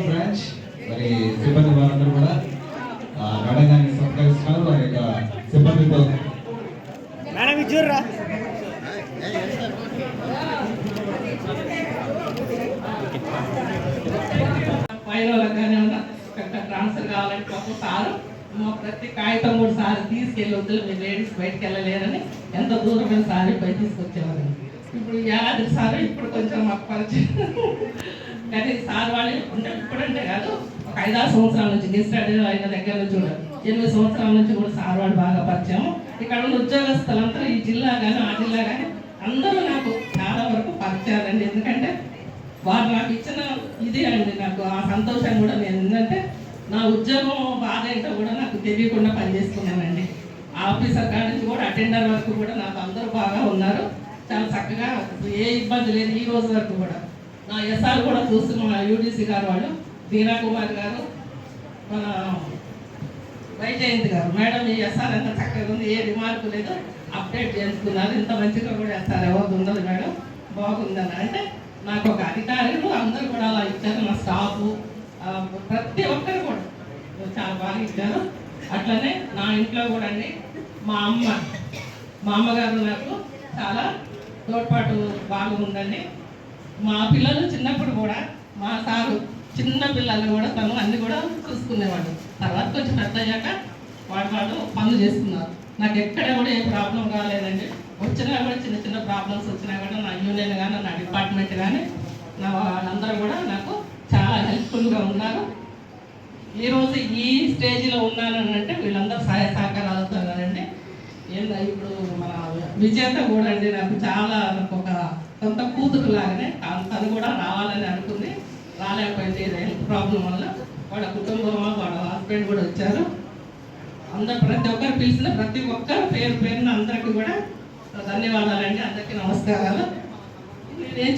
Branch మరి సిబ్బంది వారందరూ కూడా మేడం గారిని సత్కరిస్తున్నారు. వారి యొక్క సిబ్బందితో మేడం ఇచ్చుర్రా పైరోగానే ఉన్నా ట్రాన్స్ఫర్ కావాలంటే పాపం సారు ప్రతి కాగితం కూడా సార్ తీసుకెళ్ళి వద్దులు మీరు లేడీస్ బయటకు వెళ్ళలేరని ఎంత దూరమైన సార్ బయట తీసుకొచ్చేవారని. ఇప్పుడు యాదాద్రి సార్ ఇప్పుడు కొంచెం మాకు పరిచయం, కానీ సార్ వాళ్ళు ఇప్పుడంటే కాదు ఒక 5-6 సంవత్సరాల నుంచి గెస్టెడ్ అయిన దగ్గర నుంచి కూడా 8 సంవత్సరాల నుంచి కూడా సార్ వాళ్ళు బాగా పరిచయం. ఇక్కడ ఉన్న ఉద్యోగస్తులంతా ఈ జిల్లా కానీ ఆ జిల్లా కానీ అందరూ నాకు చాలా వరకు పరిచయాలండి. ఎందుకంటే వారు నాకు ఇచ్చిన ఇది అండి, నాకు ఆ సంతోషాన్ని కూడా నేను ఏంటంటే నా ఉద్యోగం బాధ ఏంటో కూడా నాకు తెలియకుండా పనిచేస్తున్నానండి. ఆఫీసర్ కాడి నుంచి కూడా అటెండర్ వరకు కూడా నాకు అందరూ బాగా ఉన్నారు, చాలా చక్కగా, ఏ ఇబ్బంది లేదు ఈ రోజు వరకు కూడా. నా ఎస్ఆర్ కూడా చూస్తున్న యూడీసీ గారు వాళ్ళు దీనా కుమార్ గారు, మన వైజయంతి గారు, మేడం ఈ ఎస్ఆర్ అంతా చక్కగా ఉంది, ఏ రిమార్కు లేదు, అప్డేట్ చేసుకున్నారు, ఇంత మంచిగా కూడా ఎస్ఆర్ ఎవరు ఉన్నది మేడం బాగుందని. అంటే నాకు ఒక అధికారులు అందరూ కూడా అలా ఇచ్చారు, నా స్టాఫ్ ప్రతి ఒక్కరు కూడా చాలా బాగా ఇచ్చారు. అట్లనే నా ఇంట్లో కూడా అండి మా అమ్మగారు నాకు చాలా తోడ్పాటు బాగా ఉందండి. మా పిల్లలు చిన్నప్పుడు కూడా మా సారు చిన్న పిల్లలు కూడా తను అన్ని కూడా చూసుకునేవాడు. తర్వాత కొంచెం పెద్ద అయ్యాక వాళ్ళు పనులు చేసుకున్నారు. నాకు ఎక్కడ కూడా ఏ ప్రాబ్లం రాలేదండి. వచ్చినా కూడా చిన్న చిన్న ప్రాబ్లమ్స్ వచ్చినా కూడా నా యూనియన్ కానీ నా డిపార్ట్మెంట్ కానీ నా వాళ్ళందరూ కూడా నాకు చాలా హెల్ప్ఫుల్గా ఉన్నారు. ఈరోజు ఈ స్టేజ్లో ఉన్నానని అంటే వీళ్ళందరూ సహాయ సహకారాలతో కదండి. ఏంటో ఇప్పుడు మన విజేత కూడా అండి నాకు చాలా ఒక సొంత కూతురు లాగానే, తను కూడా రావాలని అనుకుంది, రాలేకపోయింది హెల్త్ ప్రాబ్లం వల్ల. వాళ్ళ కుటుంబం వాళ్ళ హస్బెండ్ కూడా వచ్చారు. అందరు ప్రతి ఒక్కరు పిలిచిన ప్రతి ఒక్కరు పేరున అందరికీ కూడా ధన్యవాదాలండి. అందరికీ నమస్కారాలు. నేనేం